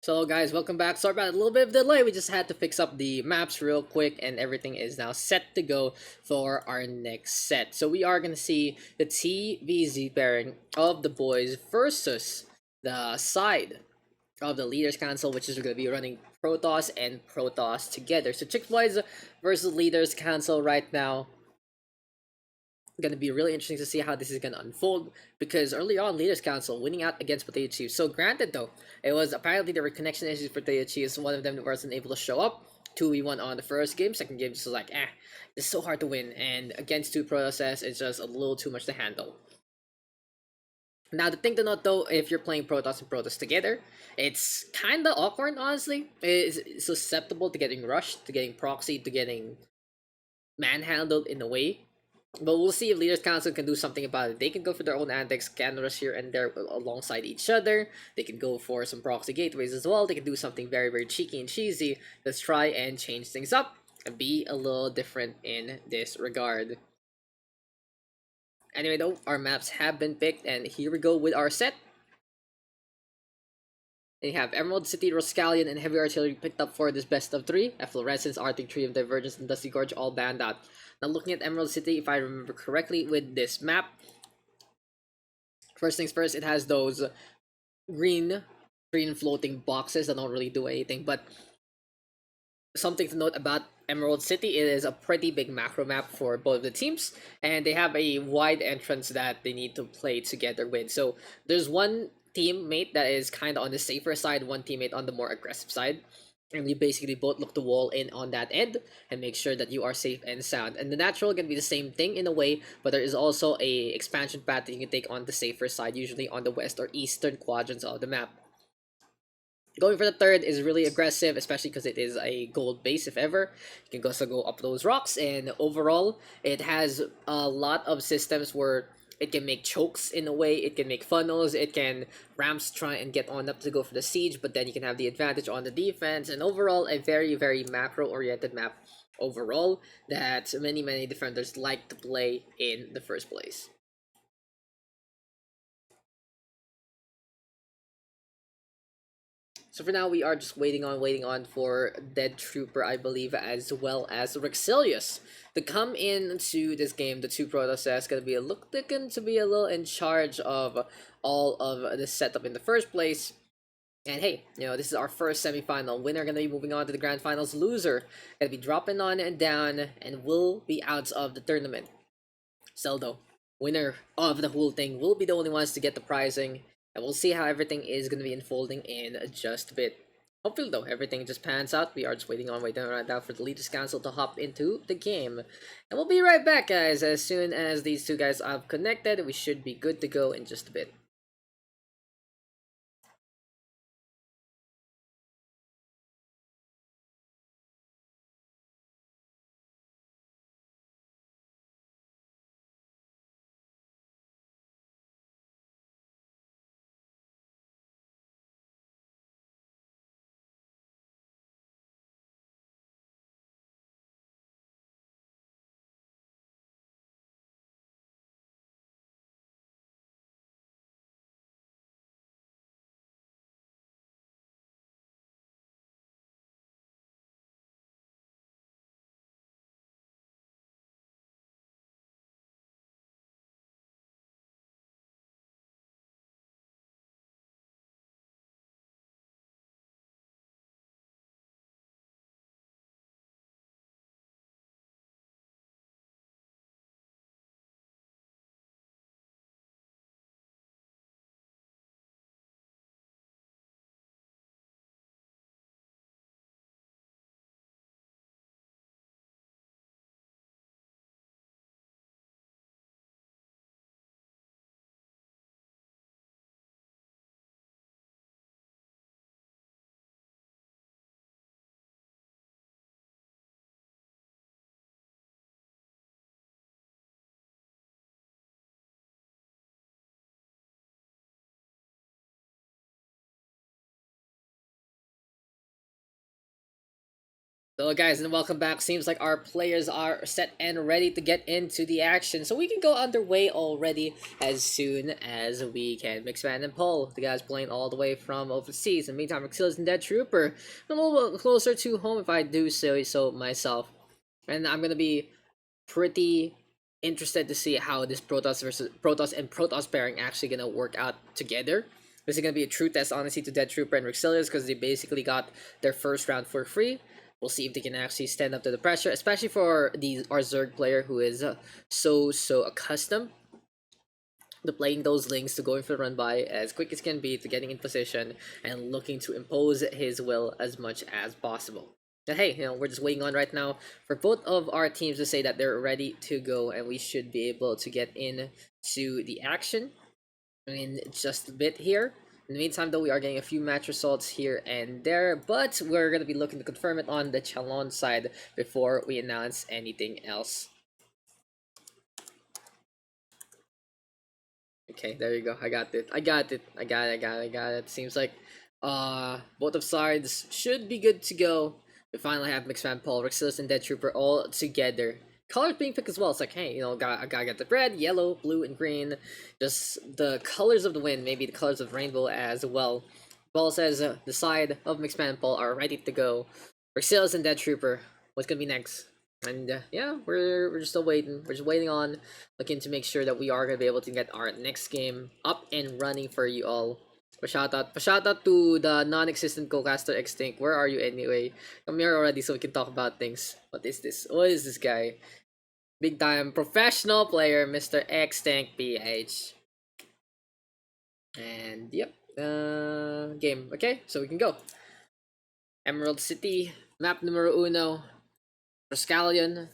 So guys, welcome back. Sorry about a little bit of delay. We just had to fix up the maps real quick and everything is now set to go for our next set. So we are going to see the TVZ pairing of the boys versus the side of the Leaders Council, which is going to be running Protoss and Protoss together. So Chick Boys versus Leaders Council right now. Going to be really interesting to see how this is going to unfold, because early on Leaders Council winning out against Potato Chiefs. So granted though, it was apparently there were connection issues for Potato Chiefs. One of them wasn't able to show up. 2v1 on the first game. Second game just was like, it's so hard to win, and against two Protoss it's just a little too much to handle. Now, the thing to note though, if you're playing Protoss and Protoss together, it's kind of awkward, honestly. It's susceptible to getting rushed, to getting proxied, to getting manhandled in a way. But we'll see if Leaders Council can do something about it. They can go for their own antics, can rush here and there alongside each other. They can go for some proxy gateways as well. They can do something very, very cheeky and cheesy. Let's try and change things up and be a little different in this regard. Anyway though, our maps have been picked, and here we go with our set. And you have Emerald City, Rhoskallian, and Heavy Artillery picked up for this best of three. Efflorescence, Arctic Tree of Divergence, and Dusty Gorge all banned out. Now looking at Emerald City, if I remember correctly with this map, first things first, it has those green floating boxes that don't really do anything. But something to note about Emerald City, it is a pretty big macro map for both of the teams, and they have a wide entrance that they need to play together with. So there's one teammate that is kind of on the safer side, one teammate on the more aggressive side, and you basically both look to wall in on that end and make sure that you are safe and sound. And the natural can be the same thing in a way, but there is also a expansion path that you can take on the safer side, usually on the west or eastern quadrants of the map. Going for the third is really aggressive, especially because it is a gold base if ever. You can also go up those rocks, and overall, it has a lot of systems where it can make chokes in a way, it can make funnels, it can ramps try and get on up to go for the siege, but then you can have the advantage on the defense, and overall, a very, very macro-oriented map overall that many defenders like to play in the first place. So for now, we are just waiting on for Dead Trooper, I believe, as well as Rexilius to come into this game. The two Protoss gonna be looking to be a little in charge of all of the setup in the first place. And hey, this is our first semifinal. Winner gonna be moving on to the grand finals. Loser gonna be dropping on and down and will be out of the tournament. Seldo, winner of the whole thing, will be the only ones to get the prizing, and we'll see how everything is going to be unfolding in just a bit. Hopefully though, everything just pans out. We are just waiting right now for the Leaders Council to hop into the game. And we'll be right back, guys. As soon as these two guys have connected, we should be good to go in just a bit. Hello guys and welcome back. Seems like our players are set and ready to get into the action, so we can go underway already as soon as we can. Mixman and Paul, the guys playing all the way from overseas. In the meantime, Rhoskallian and Dead Trooper, a little bit closer to home if I do so myself. And I'm gonna be pretty interested to see how this Protoss versus Protoss and Protoss pairing actually gonna work out together. This is gonna be a true test, honestly, to Dead Trooper and Rhoskallian because they basically got their first round for free. We'll see if they can actually stand up to the pressure, especially for our Zerg player who is so accustomed to playing those links, to going for the run by as quick as can be, to getting in position and looking to impose his will as much as possible. But hey, we're just waiting on right now for both of our teams to say that they're ready to go, and we should be able to get into the action in just a bit here. In the meantime, though, we are getting a few match results here and there, but we're going to be looking to confirm it on the Chalon side before we announce anything else. Okay, there you go. I got it. Seems like both of sides should be good to go. We finally have Mixman, Paul, Rhoskallian, and Dead Trooper all together. Colors being picked as well. It's like, hey, I gotta get the red, yellow, blue, and green. Just the colors of the wind, maybe the colors of rainbow as well. Paul says the side of Mixman and Paul are ready to go. Rhoskallian and Dead Trooper, what's gonna be next? And yeah, we're just still waiting. We're just waiting on, looking to make sure that we are gonna be able to get our next game up and running for you all. Shout out to the non-existent co-caster Extinct. Where are you anyway? Come here already so we can talk about things. What is this? What is this guy? Big time professional player, Mr. SCPH. And yep, game. Okay, so we can go. Emerald City, map numero uno. Rhoskallian,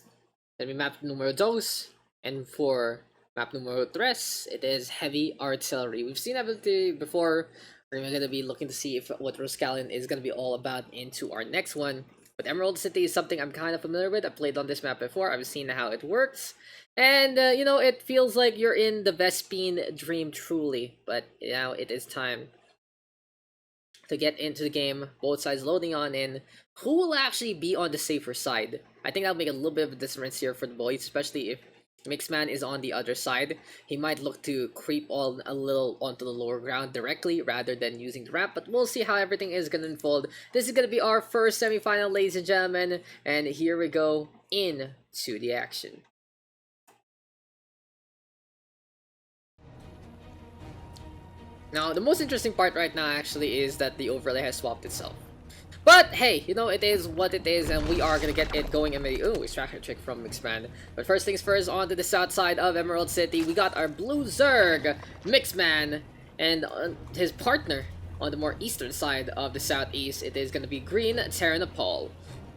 then we map numero dos. And for map numero tres, it is heavy artillery. We've seen ability before. We're going to be looking to see if what Rhoskallian is going to be all about into our next one. But Emerald City is something I'm kind of familiar with. I played on this map before. I've seen how it works. And, it feels like you're in the Vespine dream truly. But now it is time to get into the game. Both sides loading on in. Who will actually be on the safer side? I think that'll make a little bit of a difference here for the boys, especially if Mixman is on the other side. He might look to creep on a little onto the lower ground directly rather than using the ramp, but we'll see how everything is going to unfold. This is going to be our first semifinal, ladies and gentlemen, and here we go into the action. Now, the most interesting part right now actually is that the overlay has swapped itself. But hey, it is what it is, and we are gonna get it going immediately. Ooh, extraction trick from Mixman. But first things first, on to the south side of Emerald City, we got our blue Zerg, Mixman, and his partner on the more eastern side of the southeast. It is gonna be green Terran Paul.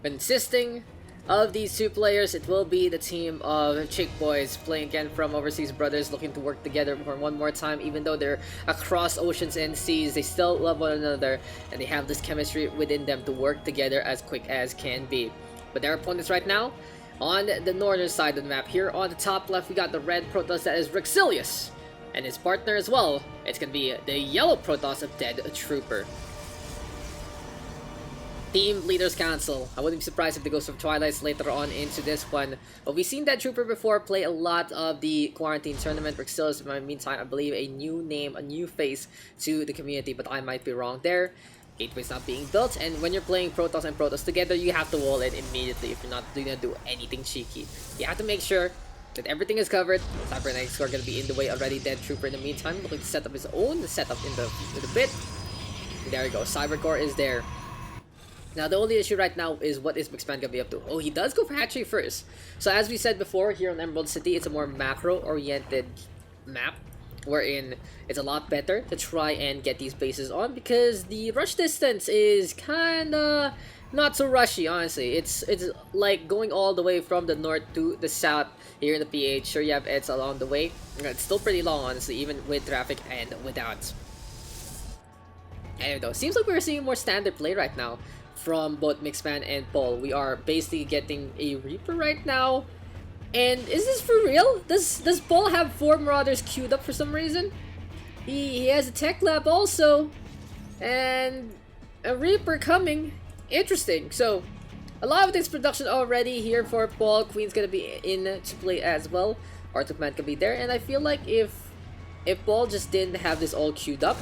Consisting of these two players, it will be the team of Chick Boys playing again from overseas brothers, looking to work together for one more time. Even though they're across oceans and seas, they still love one another, and they have this chemistry within them to work together as quick as can be. But their opponents right now, on the northern side of the map, here on the top left, we got the red Protoss, that is Rhoskallian, and his partner as well. It's gonna be the yellow Protoss of Dead Trooper. Team Leaders Council. I wouldn't be surprised if they go some Twilights later on into this one. But we've seen Dead Trooper before play a lot of the Quarantine Tournament. Rhoskallian, in the meantime, I believe a new name, a new face to the community, but I might be wrong there. Gateway's not being built, and when you're playing Protoss and Protoss together, you have to wall in immediately if you're not gonna do anything cheeky. You have to make sure that everything is covered. Cybernetics are gonna be in the way already. Dead Trooper in the meantime looking to set up his own setup in the bit. And there you go. Cybercore is there. Now, the only issue right now is what is Mixman gonna be up to? Oh, he does go for hatchery first. So as we said before, here on Emerald City, it's a more macro-oriented map, wherein it's a lot better to try and get these bases on because the rush distance is kinda not so rushy, honestly. It's like going all the way from the north to the south here in the PH. Sure, you have EDs along the way. It's still pretty long, honestly, even with traffic and without. Anyway, though, seems like we're seeing more standard play right now from both Mixman and Paul. We are basically getting a Reaper right now. And is this for real? Does Paul have 4 Marauders queued up for some reason? He has a Tech Lab also. And a Reaper coming. Interesting. So, a lot of this production already here for Paul. Queen's gonna be in to play as well. Art of Man can be there, and I feel like if Paul just didn't have this all queued up,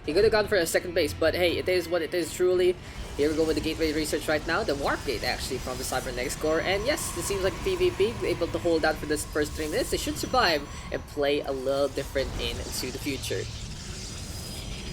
he could have gone for a second base. But hey, it is what it is truly. Here we go with the gateway research right now. The warp gate actually from the cybernetics core. And yes, it seems like PvP able to hold out for this first 3 minutes. They should survive and play a little different into the future.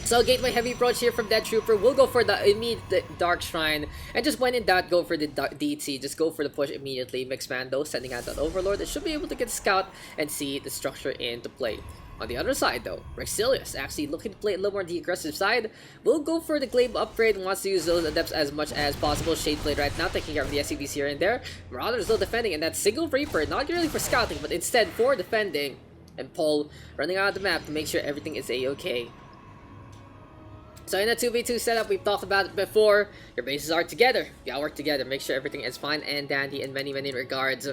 So gateway heavy approach here from Dead Trooper. We'll go for the immediate Dark Shrine. And just when in doubt, go for the DT. Just go for the push immediately. Mixman though, sending out that Overlord. That should be able to get scout and see the structure into play. On the other side though, Rhoskallian actually looking to play a little more on the aggressive side. We'll go for the Glaive upgrade and wants to use those adepts as much as possible. Shade Blade right now, taking care of the SCPs here and there. Marauders still defending, and that single Reaper, not really for scouting, but instead for defending. And Paul running out of the map to make sure everything is a-okay. So in a 2v2 setup, we've talked about it before. Your bases are together. You gotta work together. Make sure everything is fine and dandy in many regards.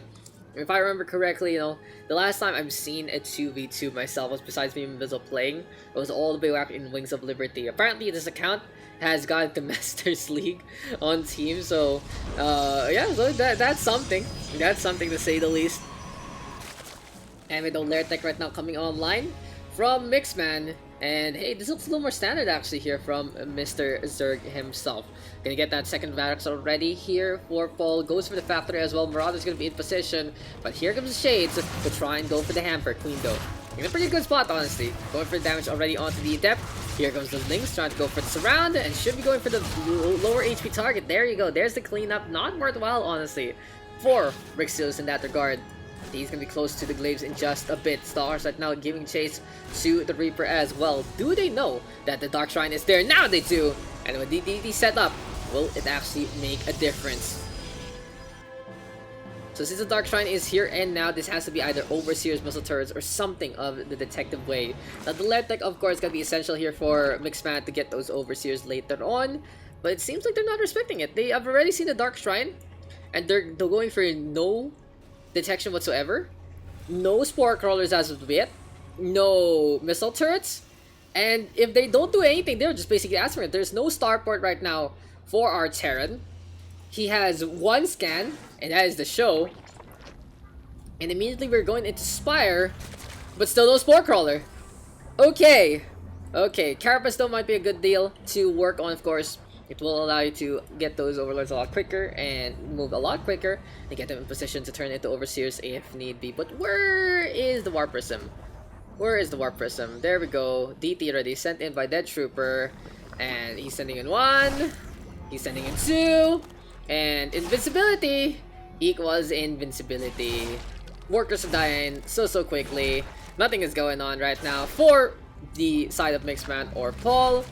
If I remember correctly, you know, the last time I've seen a 2v2 myself was besides me and Bizzle playing, it was all the way back in Wings of Liberty. Apparently this account has got the Masters League on team, so yeah, so that's something. That's something to say the least. And with the Lair Tech right now coming online from Mixman. And hey, this looks a little more standard actually here from Mr. Zerg himself. Gonna get that second barracks already here for Paul. Goes for the factory as well. Marauder's gonna be in position. But here comes the Shades to try and go for the hamper. Queen though. In a pretty good spot, honestly. Going for the damage already onto the Adept. Here comes the Lynx trying to go for the surround. And should be going for the lower HP target. There you go. There's the cleanup. Not worthwhile, honestly, for Rhoskallian in that regard. He's gonna be close to the Glaives in just a bit. Stars right now giving chase to the Reaper as well. Do they know that the Dark Shrine is there? Now they do! And with DDT set up, will it actually make a difference? So since the Dark Shrine is here and now, this has to be either Overseers, Missile Turrets, or something of the detective way. Now the Lair Tech, of course, gonna be essential here for Mixman to get those Overseers later on. But it seems like they're not respecting it. I've already seen the Dark Shrine, and they're going for no detection whatsoever, no spore crawlers as of yet, no missile turrets, and if they don't do anything, they're just basically asking for it. There's no starport right now for our Terran. He has 1 scan, and that is the show. And immediately we're going into Spire, but still no spore crawler. Okay, Carapace though might be a good deal to work on, of course. It will allow you to get those Overlords a lot quicker and move a lot quicker and get them in position to turn into Overseers if need be. But where is the Warp Prism? Where is the Warp Prism? There we go. DT already sent in by Dead Trooper. And he's sending in 1. He's sending in 2. And invincibility equals invincibility. Workers are dying so quickly. Nothing is going on right now for the side of Mixman or Paul.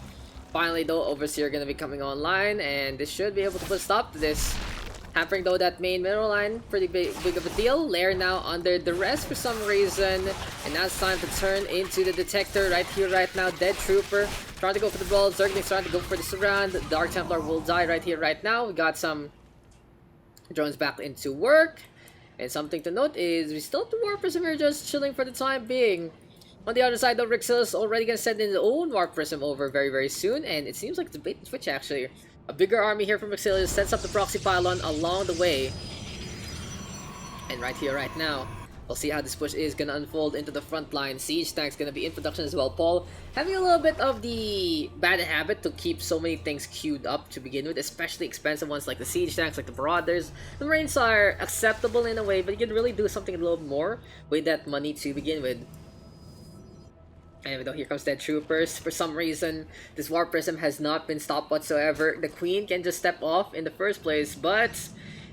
Finally though, Overseer gonna be coming online, and this should be able to put a stop to this. Hampering though that main mineral line, pretty big of a deal. Lair now under duress for some reason, and now it's time to turn into the detector right here, right now. Dead Trooper trying to go for the ball. Zergnik's trying to go for the surround. Dark Templar will die right here, right now. We got some drones back into work, and something to note is we still have the Warp Prism here just chilling for the time being. On the other side though, Rhoskallian already gonna send in his own Warp Prism over very soon, and it seems like the bait and switch actually. A bigger army here from Rhoskallian sets up the proxy pylon along the way. And right here, right now, we'll see how this push is gonna unfold into the front line. Siege tanks gonna be in production as well. Paul having a little bit of the bad habit to keep so many things queued up to begin with, especially expensive ones like the siege tanks, like the Marauders. The Marines are acceptable in a way, but you can really do something a little more with that money to begin with. And though here comes Dead Troopers, for some reason, this Warp Prism has not been stopped whatsoever. The Queen can just step off in the first place, but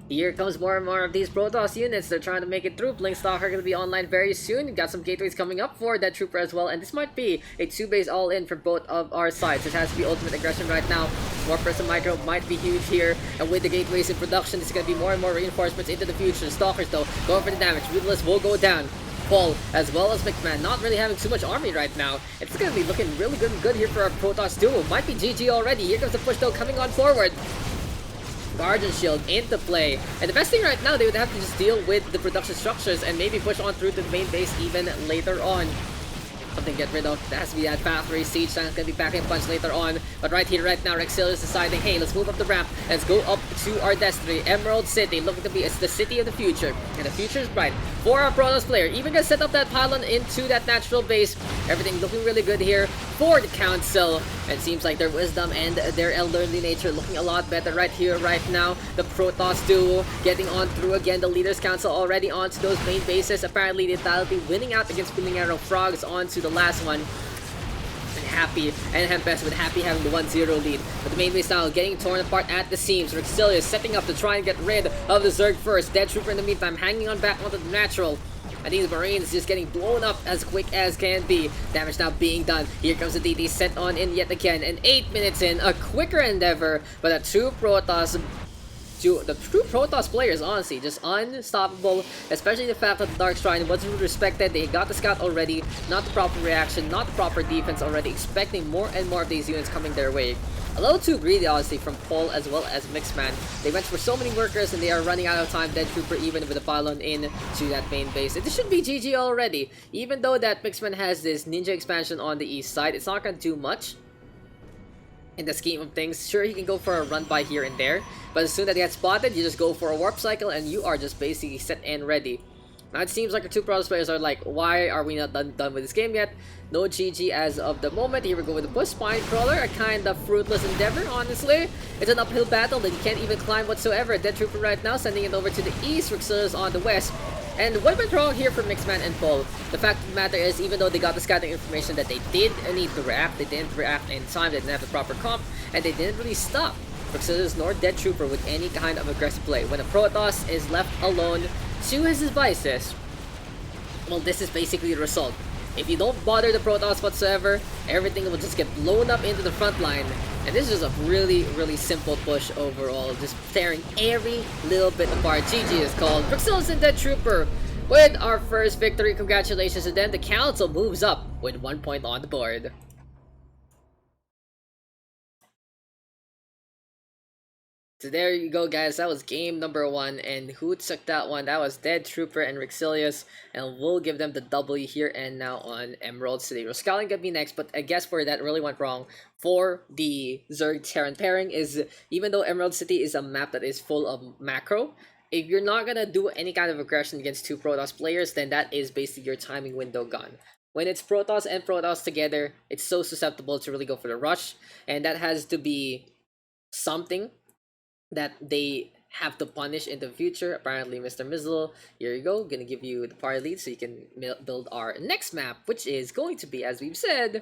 here comes more and more of these Protoss units. They're trying to make it through. Blinkstalker going to be online very soon. Got some gateways coming up for Dead Trooper as well, and this might be a 2-base all-in for both of our sides. It has to be ultimate aggression right now. Warp Prism micro might be huge here, and with the gateways in production, this is going to be more and more reinforcements into the future. Stalkers though, going for the damage. Ruthless will go down. Paul, as well as Mixman, not really having too much army right now. It's going to be looking really good here for our Protoss duo. Might be GG already. Here comes the push though, coming on forward. Guardian Shield into play. And the best thing right now, they would have to just deal with the production structures and maybe push on through to the main base even later on. something to get rid of. That has to be that factory siege. That's gonna be back in punch later on. But right here, right now, Rhoskallian is deciding, hey, let's move up the ramp. Let's go up to our destiny. Emerald City, looking to be, it's the city of the future. And the future is bright for our Protoss player. Even gonna set up that pylon into that natural base. Everything looking really good here for the Council. And it seems like their wisdom and their elderly nature looking a lot better right here, right now. The Protoss duo getting on through again. The Leaders Council already onto those main bases. Apparently, the Vitality winning out against Spilling Arrow Frogs onto the last one. And Happy and Hempest with Happy having the 1-0 lead. But the main base now getting torn apart at the seams. Rhoskallian is setting up to try and get rid of the Zerg first. Dead Trooper in the meantime hanging on back onto the natural. And these Marines just getting blown up as quick as can be. Damage now being done. Here comes the DD sent on in yet again. And 8 minutes in, a quicker endeavor. But a true Protoss... The true Protoss players, honestly, just unstoppable. Especially the fact that the Dark Shrine wasn't respected. They got the scout already. Not the proper reaction, not the proper defense already. Expecting more and more of these units coming their way. A little too greedy, honestly, from Paul as well as Mixman. They went for so many workers and they are running out of time. Dead Trooper even with a pylon in to that main base. It should be GG already. Even though that Mixman has this ninja expansion on the east side, it's not going to do much. In the scheme of things, sure, he can go for a run by here and there, but as soon as they get spotted, you just go for a warp cycle and you are just basically set and ready. Now it seems like our two Protoss players are like, why are we not done with this game yet? No GG as of the moment. Here we go with the Bush Spine Crawler, a kind of fruitless endeavor, honestly. It's an uphill battle that you can't even climb whatsoever. Dead Trooper right now sending it over to the east, Rhoskallian on the west. And what went wrong here for Mixman and Paul? The fact of the matter is, even though they got the scouting information that they did need to react, they didn't react in time, they didn't have the proper comp, and they didn't really stop Rhoskallian nor Dead Trooper with any kind of aggressive play. When a Protoss is left alone to his devices, well, this is basically the result. If you don't bother the Protoss whatsoever, everything will just get blown up into the front line. And this is a really, really simple push overall. Just tearing every little bit apart. GG is called. Rhoskallian and Dead Trooper with our first victory. Congratulations. And then the Council moves up with 1 point on the board. So there you go, guys. That was game number 1, and who took that one? That was Dead Trooper and Rhoskallian, and we'll give them the W here and now on Emerald City. Rhoskallian gonna be next, but I guess where that really went wrong for the Zerg Terran pairing is, even though Emerald City is a map that is full of macro, if you're not gonna do any kind of aggression against two Protoss players, then that is basically your timing window gone. When it's Protoss and Protoss together, it's so susceptible to really go for the rush, and that has to be something that they have to punish in the future. Apparently, Mr. Mizzle, here you go, gonna give you the party lead so you can build our next map, which is going to be, as we've said,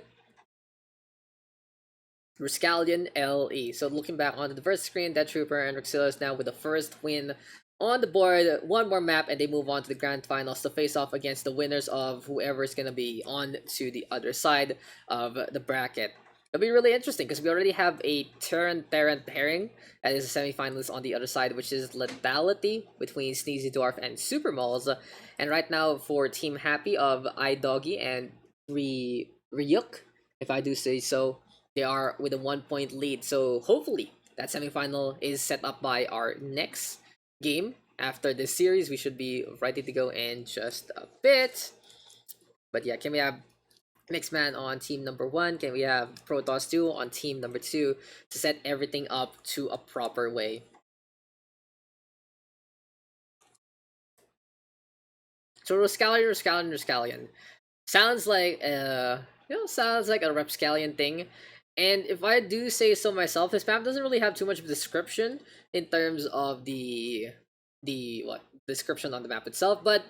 Rhoskallian LE. So looking back onto the first screen, Dead Trooper and Rhoskallian is now with the first win on the board. One more map and they move on to the grand finals to face off against the winners of whoever is gonna be on to the other side of the bracket. It'll be really interesting because we already have a Terran pairing that is a semifinalist on the other side, which is Lethality between Sneezy Dwarf and Super Malls. And right now for Team Happy of iDoggy and Ryuk, if I do say so, they are with a 1 point lead. So hopefully that semifinal is set up by our next game. After this series, we should be ready to go in just a bit. But yeah, can we have Mixman on team number 1? Can we have Protoss 2 on team number 2 to set everything up to a proper way? So Rhoskallian. Sounds like sounds like a Rhoskallian thing. And if I do say so myself, this map doesn't really have too much of a description in terms of the description on the map itself, but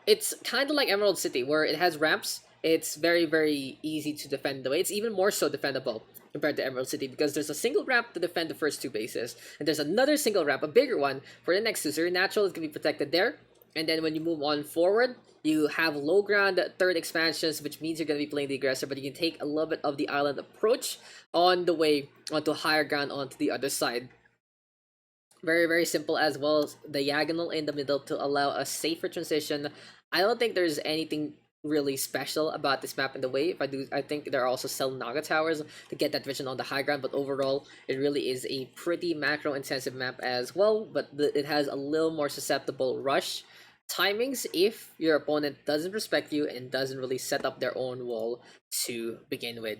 it's kind of like Emerald City where it has ramps. It's very, very easy to defend the way. It's even more so defendable compared to Emerald City because there's a single ramp to defend the first 2 bases, and there's another single ramp, a bigger one, for the next 2. So your natural is going to be protected there, and then when you move on forward, you have low ground third expansions, which means you're going to be playing the aggressor, but you can take a little bit of the island approach on the way onto higher ground onto the other side. Very, very simple, as well as the diagonal in the middle to allow a safer transition. I don't think there's anything really special about this map in the way. I think there are also Cell Naga towers to get that vision on the high ground, but overall it really is a pretty macro intensive map as well, but it has a little more susceptible rush timings if your opponent doesn't respect you and doesn't really set up their own wall to begin with.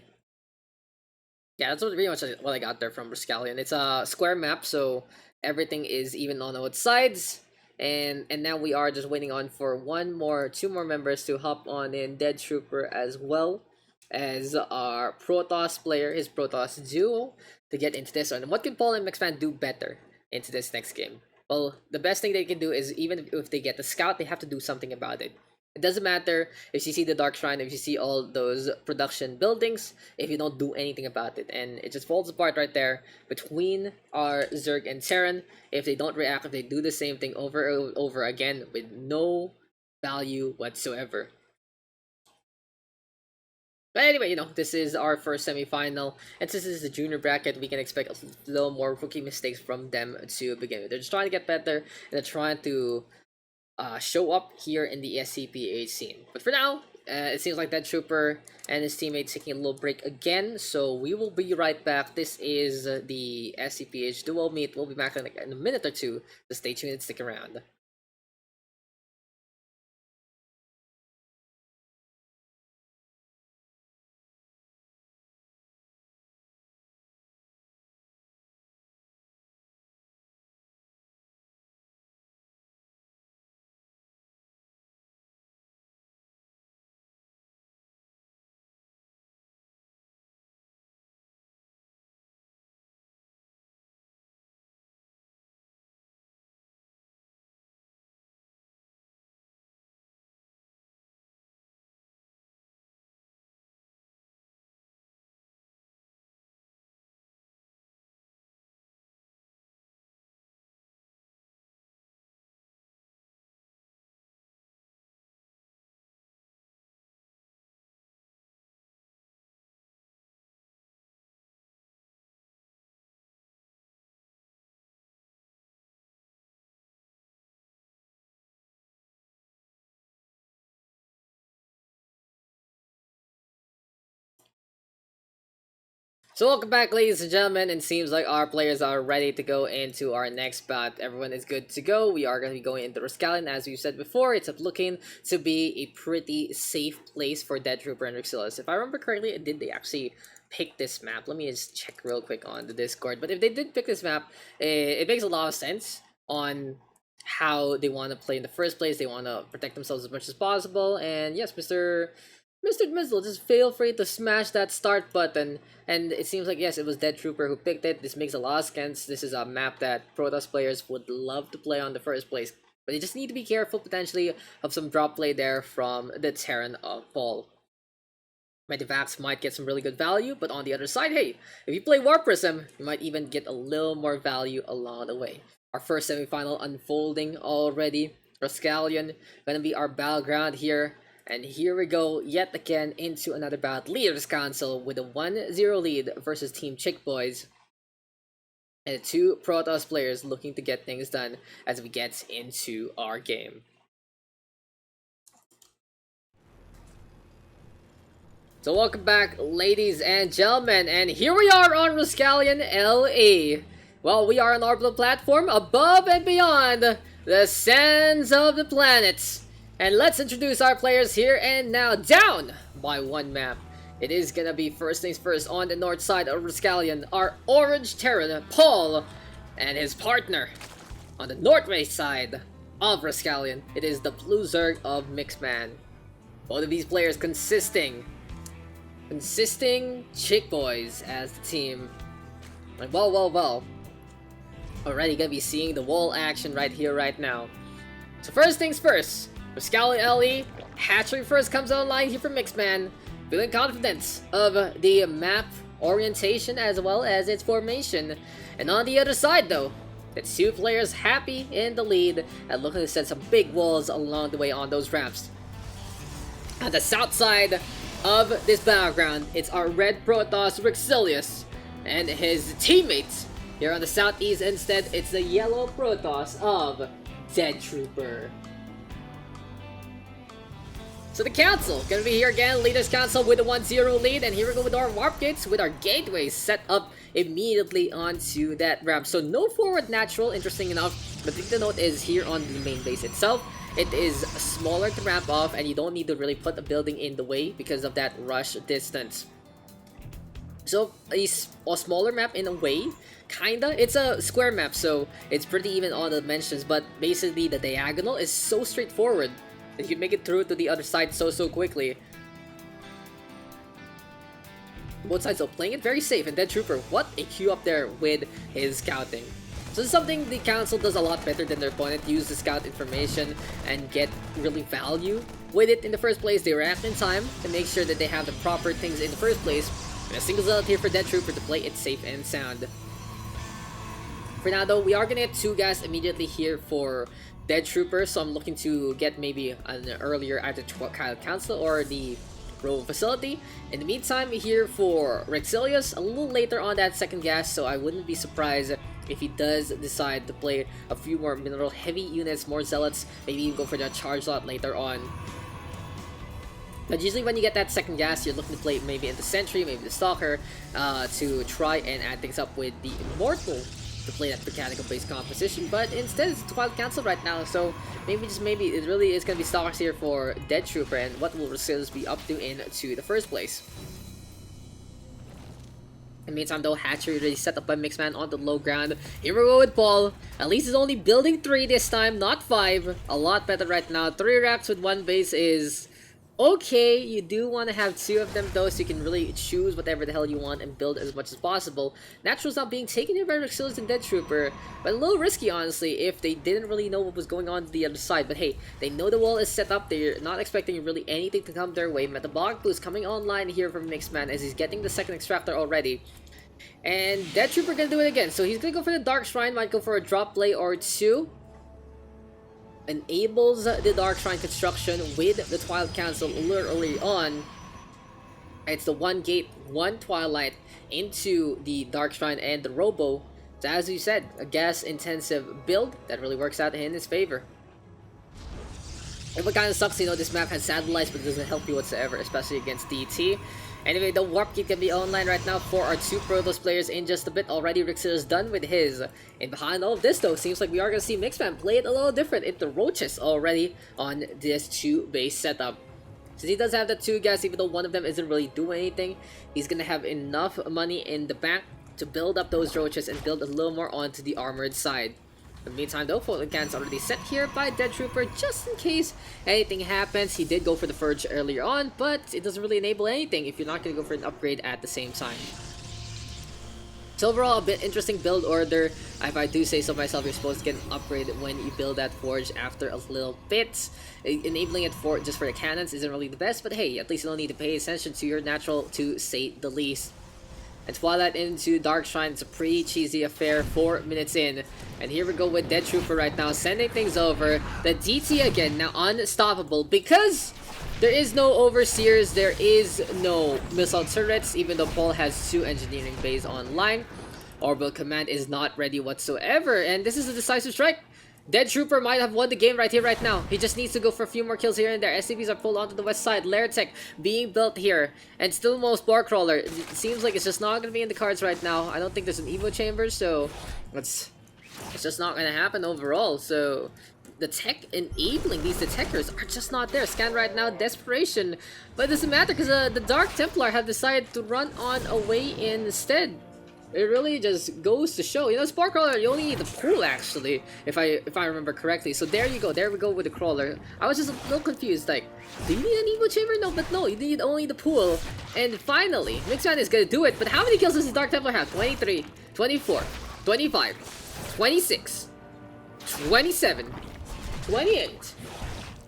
Yeah, that's pretty much what I got there from Rhoskallian. It's a square map, so everything is even on both sides. And now we are just waiting on for two more members to hop on in Dead Trooper, as well as our Protoss player, his Protoss duo, to get into this one. And what can Paul and Mixman do better into this next game? Well, the best thing they can do is, even if they get the scout, they have to do something about it. It doesn't matter if you see the Dark Shrine, if you see all those production buildings, if you don't do anything about it. And it just falls apart right there between our Zerg and Terran if they don't react, if they do the same thing over and over again with no value whatsoever. But anyway, this is our first semi-final, and since this is the junior bracket, we can expect a little more rookie mistakes from them to begin with. They're just trying to get better, and they're trying to show up here in the SCPH scene. But for now, it seems like that Trooper and his teammates taking a little break again, so we will be right back. This is the SCPH dual meet. We'll be back in a minute or two, so stay tuned and stick around. So welcome back, ladies and gentlemen, and seems like our players are ready to go into our next bout. Everyone is good to go. We are going to be going into Rhoskallian. As we said before, it's looking to be a pretty safe place for Dead Trooper and Rhoskallian. If I remember correctly, did they actually pick this map? Let me just check real quick on the Discord. But if they did pick this map, it makes a lot of sense on how they want to play in the first place. They want to protect themselves as much as possible. And yes, Mr. Mizzle, just feel free to smash that start button. And it seems like, yes, it was Dead Trooper who picked it. This makes a lot of sense. This is a map that Protoss players would love to play on the first place. But you just need to be careful, potentially, of some drop play there from the Terran of Paul. Medivacs might get some really good value, but on the other side, hey, if you play War Prism, you might even get a little more value along the way. Our first semifinal unfolding already. Rhoskallian gonna be our battleground here. And here we go yet again into another bout. Leaders Council with a 1-0 lead versus Team Chick Boys. And two Protoss players looking to get things done as we get into our game. So welcome back, ladies and gentlemen, and here we are on Rhoskallian LA. Well, we are on an orbital platform above and beyond the sands of the planets. And let's introduce our players here and now. Down by one map. It is gonna be first things first on the north side of Rhoskallian, our orange Terran, Paul, and his partner. On the northwest side of Rhoskallian, it is the blue Zerg of Mixman. Both of these players consisting Chick Boys as the team. And well. Already gonna be seeing the wall action right here, right now. So first things first. Rhoskallian LE, hatchery first comes online here for Mixman, feeling confident of the map orientation as well as its formation. And on the other side though, the two players happy in the lead and looking to set some big walls along the way on those ramps. On the south side of this battleground, it's our red Protoss Rhoskallian and his teammates. Here on the southeast instead, it's the yellow Protoss of Dead Trooper. So the council, gonna be here again, Leaders Council with a 1-0 lead, and here we go with our warp gates, with our gateways set up immediately onto that ramp. So no forward natural, interesting enough. The thing to note is here on the main base itself, it is smaller to ramp off, and you don't need to really put a building in the way because of that rush distance. So a smaller map in a way, kinda. It's a square map, so it's pretty even on the dimensions, but basically the diagonal is so straightforward that you make it through to the other side so quickly. Both sides are playing it very safe, and Dead Trooper, what a queue up there with his scouting. So this is something the council does a lot better than their opponent. Use the scout information and get really value with it in the first place. They react in time to make sure that they have the proper things in the first place. And a single zealot here for Dead Trooper to play it safe and sound. For now though, we are gonna get 2 gas immediately here for Dead Trooper, so I'm looking to get maybe an earlier either Council or the Row Facility. In the meantime, here for Rhoskallian, a little later on that second gas, so I wouldn't be surprised if he does decide to play a few more mineral heavy units, more zealots, maybe even go for the charge lot later on. But usually when you get that second gas, you're looking to play maybe into Sentry, maybe the Stalker, to try and add things up with the Immortal to play that mechanical based composition, but instead it's Twilight Council right now, so maybe it really is going to be Stalkers here for Dead Trooper, and what will Rhoskallian be up to into the first place. In the meantime though, Hatchery already set up by Mixman on the low ground. Here we go with Paul. At least he's only building 3 this time, not 5. A lot better right now. 3 racks with 1 base is okay. You do want to have 2 of them though, so you can really choose whatever the hell you want and build as much as possible. Natural's not being taken here by Rhoskallian and Dead Trooper, but a little risky honestly if they didn't really know what was going on the other side. But hey, they know the wall is set up. They're not expecting really anything to come their way. Metabolic Boost coming online here from Mixman as he's getting the second extractor already. And Dead Trooper gonna do it again, so he's gonna go for the Dark Shrine, might go for a drop play or 2. Enables the Dark Shrine construction with the Twilight Council a little early on. It's the 1 gate, 1 Twilight into the Dark Shrine and the Robo. So as you said, a gas intensive build that really works out in his favor. And what kind of sucks, you know, this map has satellites but it doesn't help you whatsoever, especially against DT. Anyway, the Warp Key can be online right now for our 2 Protoss players in just a bit. Already Rhoskallian's done with his. And behind all of this though, seems like we are going to see Mixman play it a little different. It the Roaches already on this 2 base setup. Since he does have the 2 gas, even though one of them isn't really doing anything, he's going to have enough money in the bank to build up those Roaches and build a little more onto the armored side. In the meantime though, Photon Cannon's already set here by Dead Trooper just in case anything happens. He did go for the Verge earlier on, but it doesn't really enable anything if you're not going to go for an upgrade at the same time. So overall, a bit interesting build order. If I do say so myself, you're supposed to get an upgrade when you build that Forge after a little bit. Enabling it for just for the cannons isn't really the best, but hey, at least you don't need to pay attention to your natural to say the least. And Twilight into Dark Shrine, it's a pretty cheesy affair 4 minutes in. And here we go with Dead Trooper right now, sending things over. The DT again, now unstoppable because there is no Overseers, there is no missile turrets, even though Paul has 2 engineering bays online. Orbital Command is not ready whatsoever, and this is a decisive strike. Dead Trooper might have won the game right here, right now. He just needs to go for a few more kills here and there. SCPs are pulled onto the west side. Lair Tech being built here. And still no Spore Crawler. It seems like it's just not going to be in the cards right now. I don't think there's an Evo Chamber, so it's just not going to happen overall. So the tech enabling these detectors are just not there. Scan right now, desperation. But it doesn't matter because the Dark Templar have decided to run on away instead. It really just goes to show, you know, Spore Crawler, you only need the pool actually, if I remember correctly. So there you go, there we go with the crawler. I was just a little confused, like, do you need an Evo Chamber? No, but no, you need only the pool. And finally, Mixman is gonna do it, but how many kills does the Dark Templar have? 23, 24, 25, 26, 27, 28,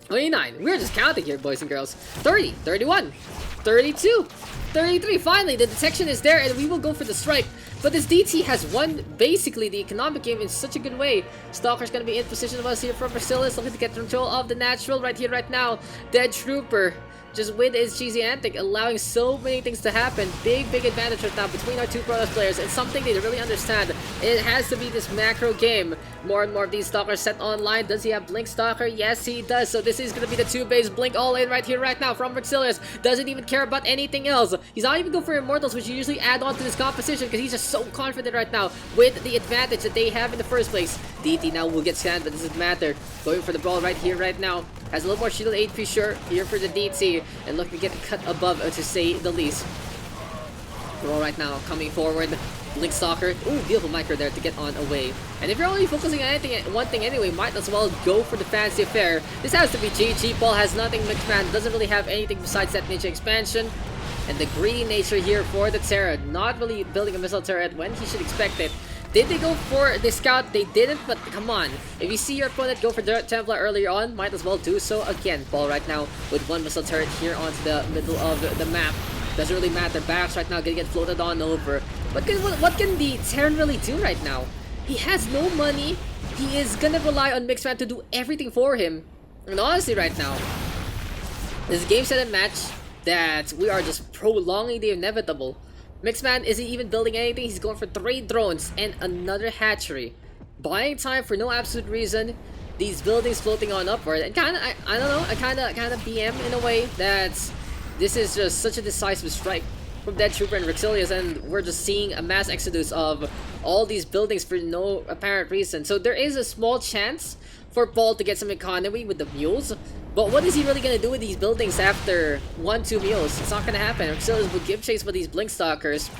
29. We're just counting here, boys and girls. 30, 31, 32, 33. Finally, the detection is there, and we will go for the strike. But this DT has won basically the economic game in such a good way. Stalker's gonna be in position of us here from Rhoskallian, looking to get control of the natural right here, right now. Dead Trooper just with his cheesy antic, allowing so many things to happen. Big advantage right now between our two Protoss players. It's something they really understand. It has to be this macro game. More and more of these Stalkers set online. Does he have Blink Stalker? Yes, he does. So this is going to be the 2-base Blink all in right here, right now from Rhoskallian. Doesn't even care about anything else. He's not even going for Immortals, which you usually add on to this composition because he's just so confident right now with the advantage that they have in the first place. DT now will get scanned, but this doesn't matter. Going for the brawl right here, right now. Has a little more shield HP, sure, here for the DT. And looking to get cut above, to say the least. Brawl right now, coming forward. Blink Stalker. Ooh, beautiful micro there to get on away. And if you're only focusing on one thing anyway, might as well go for the fancy affair. This has to be GG. Paul has nothing. Mixman doesn't really have anything besides that ninja expansion. And the greedy nature here for the Terra. Not really building a missile turret when he should expect it. Did they go for the scout? They didn't, but come on. If you see your opponent go for Dirt Templar earlier on, might as well do so again. Paul right now with one missile turret here onto the middle of the map. Doesn't really matter. Barracks right now gonna get floated on over. But what can the Terran really do right now? He has no money. He is gonna rely on Mixman to do everything for him. And honestly right now, this game set and match that we are just prolonging the inevitable. Mixman isn't even building anything. He's going for 3 drones and another hatchery. Buying time for no absolute reason. These buildings floating on upward. And kinda, I don't know, I kinda BM in a way that this is just such a decisive strike from Dead Trooper and Rhoskallian, and we're just seeing a mass exodus of all these buildings for no apparent reason. So there is a small chance for Paul to get some economy with the mules. But what is he really going to do with these buildings after 1-2 mules? It's not going to happen. Rhoskallian will give chase with these Blink Stalkers.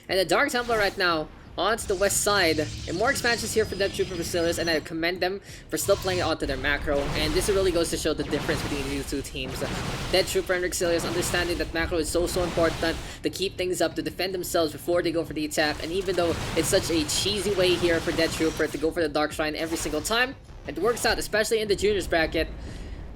And the Dark Templar right now onto the west side. And more expansions here for Dead Trooper Rhoskallian, and I commend them for still playing it onto their macro. And this really goes to show the difference between these two teams. Dead Trooper and Rhoskallian understanding that macro is so important to keep things up, to defend themselves before they go for the attack. And even though it's such a cheesy way here for Dead Trooper to go for the Dark Shrine every single time, it works out, especially in the juniors bracket.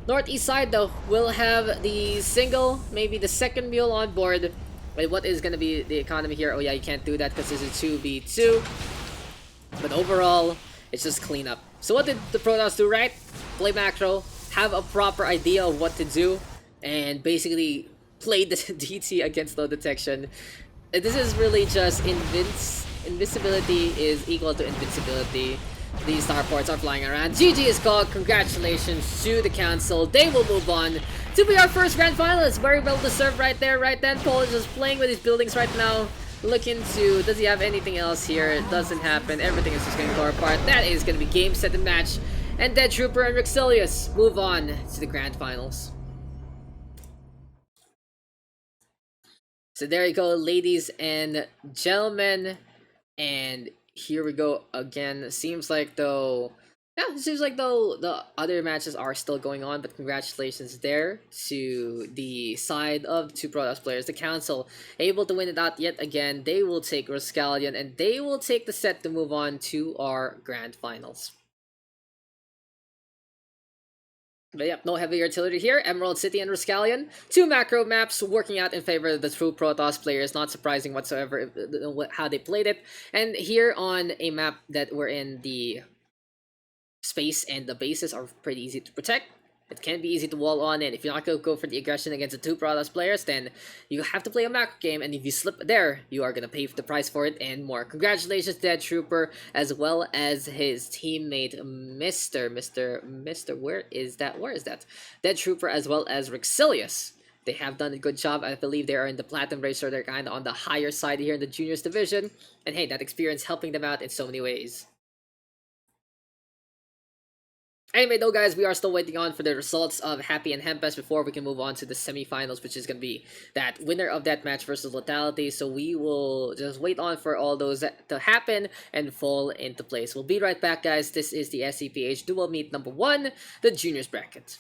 Northeast side though will have the single, maybe the second mule on board. Wait, what is going to be the economy here? Oh yeah, you can't do that because it's a 2v2. But overall, it's just cleanup. So what did the Protoss do right? Play macro, have a proper idea of what to do, and basically play the DT against low detection. This is really just invisibility is equal to invincibility. These starports are flying around. GG is called. Congratulations to the council. They will move on to be our first grand finalist. Very well deserved right there, right then. Paul is just playing with his buildings right now. Looking to, does he have anything else here? It doesn't happen. Everything is just going to go apart. That is going to be game, set, and match. And Dead Trooper and Rhoskallian move on to the grand finals. So there you go, ladies and gentlemen. And here we go again. Seems like though, yeah, it seems like though the other matches are still going on, but congratulations there to the side of 2 Protoss players. The council able to win it out yet again. They will take Rhoskallian and they will take the set to move on to our grand finals. But yep, no heavy artillery here. Emerald City and Rhoskallian. 2 macro maps working out in favor of the true Protoss players. Not surprising whatsoever how they played it. And here on a map that we're in, the space and the bases are pretty easy to protect. It can be easy to wall on, and if you're not going to go for the aggression against the 2 Protoss players, then you have to play a macro game, and if you slip there, you are going to pay the price for it and more. Congratulations, Dead Trooper, as well as his teammate, Mr. Where is that? Dead Trooper, as well as Rhoskallian. They have done a good job. I believe they are in the Platinum race, so they're kind of on the higher side here in the Juniors division. And hey, that experience helping them out in so many ways. Anyway though guys, we are still waiting on for the results of Happy and Hempest before we can move on to the semifinals, which is going to be that winner of that match versus Lethality. So we will just wait on for all those to happen and fall into place. We'll be right back guys. This is the SCPH Dual Meet number 1, the Juniors bracket.